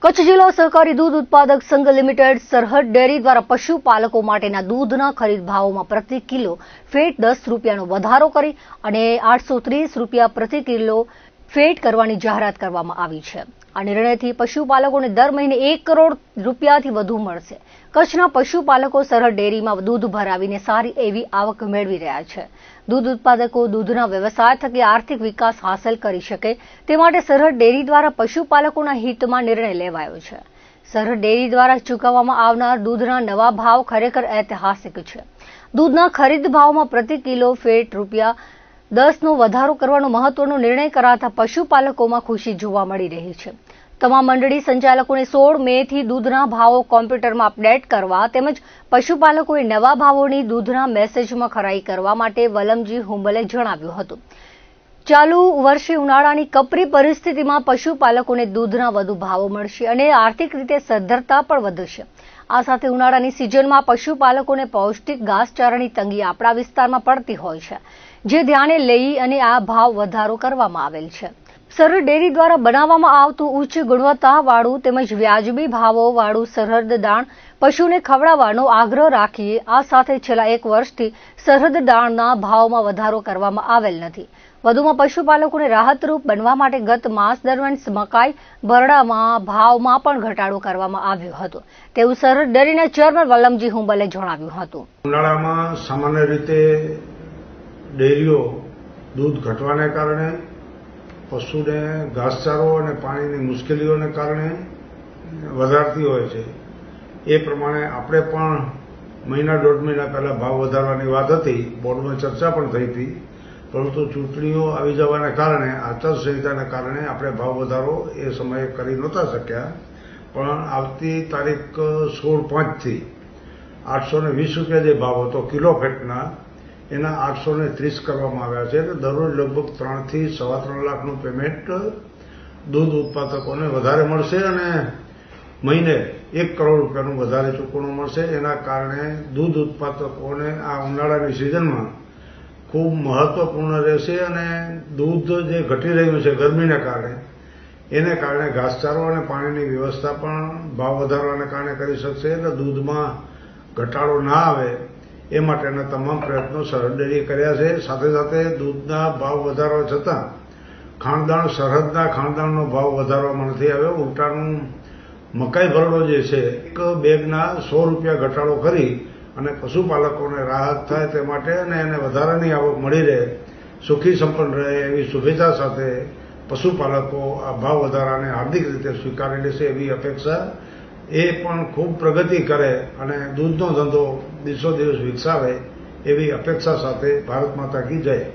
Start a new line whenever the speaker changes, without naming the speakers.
કચ્છ જિલ્લા સહકારી દૂધ ઉત્પાદક સંઘ લિમિટેડ સરહદ ડેરી દ્વારા પશુપાલકો માટેના દૂધના ખરીદ ભાવોમાં પ્રતિ કિલો ફેટ 10 રૂપિયાનો વધારો કરી અને 830 રૂપિયા પ્રતિ કિલો ફેટ કરવાની જાહેરાત કરવામાં આવી છે. આ નિર્ણયથી પશુપાલકોને દર મહિને 1 કરોડ રૂપિયાથી વધુ મળશે. કચ્છના પશુપાલકો સરહદ ડેરીમાં દૂધ ભરાવીને સારી એવી આવક મેળવી રહ્યા છે. દૂધ ઉત્પાદકો દૂધના વ્યવસાય થકી આર્થિક વિકાસ હાંસલ કરી શકે તે માટે સરહદ ડેરી દ્વારા પશુપાલકોના હિતમાં નિર્ણય લેવાયો છે. સરહદ ડેરી દ્વારા ચૂકવવામાં આવનાર દૂધના નવા ભાવ ખરેખર ઐતિહાસિક છે. દૂધના ખરીદ ભાવમાં પ્રતિ કિલો ફેટ રૂપિયા 10નો વધારો કરવાનો મહત્વનો નિર્ણય કરાતા પશુપાલકોમાં ખુશી જોવા મળી રહી છે. તમામ મંડળી સંચાલકોને 16 મેથી દૂધના ભાવો કોમ્પ્યુટરમાં અપડેટ કરવા તેમજ પશુપાલકોએ નવા ભાવોની દૂધના મેસેજમાં ખરાઈ કરવા માટે વલમજી હુંબલે જણાવ્યું હતું. ચાલુ વર્ષે ઉનાળાની કપરી પરિસ્થિતિમાં પશુપાલકોને દૂધના વધુ ભાવો મળશે અને આર્થિક રીતે સદ્ધરતા પણ વધશે. આ સાથે ઉનાળાની સિઝનમાં પશુપાલકોને પૌષ્ટિક ઘાસચારાની તંગી આપણા વિસ્તારમાં પડતી હોય છે, જે ધ્યાને લઈ અને આ ભાવ વધારો કરવામાં આવેલ છે. સરહદ ડેરી દ્વારા બનાવવામાં આવતું ઉચ્ચ ગુણવત્તાવાળું તેમજ વ્યાજબી ભાવોવાળું સરહદ દાણ પશુને ખવડાવવાનો આગ્રહ રાખીએ. આ સાથે છેલ્લા 1 વર્ષથી સરહદ દાણના ભાવમાં વધારો કરવામાં આવેલ નથી. વધુમાં પશુપાલકોને રાહતરૂપ બનવા માટે ગત માસ દરમિયાન મકાઈ ભરડામાં ભાવમાં પણ ઘટાડો કરવામાં આવ્યો હતો તેવું સરહદ ડેરીના ચેરમેન વલમજી હુંબલે જણાવ્યું હતું.
ઉનાળામાં સામાન્ય રીતે ડેરીઓ દૂધ ઘટવાને કારણે પશુને ઘાસચારો અને પાણીની મુશ્કેલીઓને કારણે વધારતી હોય છે. એ પ્રમાણે આપણે પણ મહિના 1.5 મહિના પહેલા ભાવ વધારવાની વાત હતી, બોર્ડમાં ચર્ચા પણ થઈ હતી, પરંતુ ચૂંટણીઓ આવી જવાને કારણે આચારસંહિતાને કારણે આપણે ભાવ વધારો એ સમયે કરી નહોતા શક્યા. પણ આવતી તારીખ 16/5થી 820 રૂપિયા જે ભાવ હતો કિલો ફેટના, એના 830 કરવામાં આવ્યા છે. એટલે દરરોજ લગભગ 3 થી 3.25 લાખનું પેમેન્ટ દૂધ ઉત્પાદકોને વધારે મળશે અને મહિને 1 કરોડ રૂપિયાનું વધારે ચૂકવણું મળશે. એના કારણે દૂધ ઉત્પાદકોને આ ઉનાળાની સિઝનમાં ખૂબ મહત્વપૂર્ણ રહેશે અને દૂધ જે ઘટી રહ્યું છે ગરમીને કારણે, એને કારણે ઘાસચારો અને પાણીની વ્યવસ્થા પણ ભાવ વધારવાને કારણે કરી શકશે. એટલે દૂધમાં ઘટાડો ના આવે એ માટેના તમામ પ્રયત્નો સરહદ ડેરીએ કર્યા છે. સાથે સાથે દૂધના ભાવ વધારવા છતાં ખાણદાણ સરહદના ખાણદાણનો ભાવ વધારવામાં નથી આવ્યો. ઉલટાનું મકાઈ ભરડો જે છે એક બેગના 100 રૂપિયા ઘટાડો કરી અને પશુપાલકોને રાહત થાય તે માટે અને એને વધારાની આવક મળી રહે, સુખી સંપન્ન રહે એવી શુભેચ્છા સાથે પશુપાલકો આ ભાવ વધારાને હાર્દિક રીતે સ્વીકારી લેશે એવી અપેક્ષા. એ પણ ખૂબ પ્રગતિ કરે અને દૂધનો ધંધો દિવસો દિવસ વિકસાવે એવી અપેક્ષા સાથે ભારત માતા કી જય.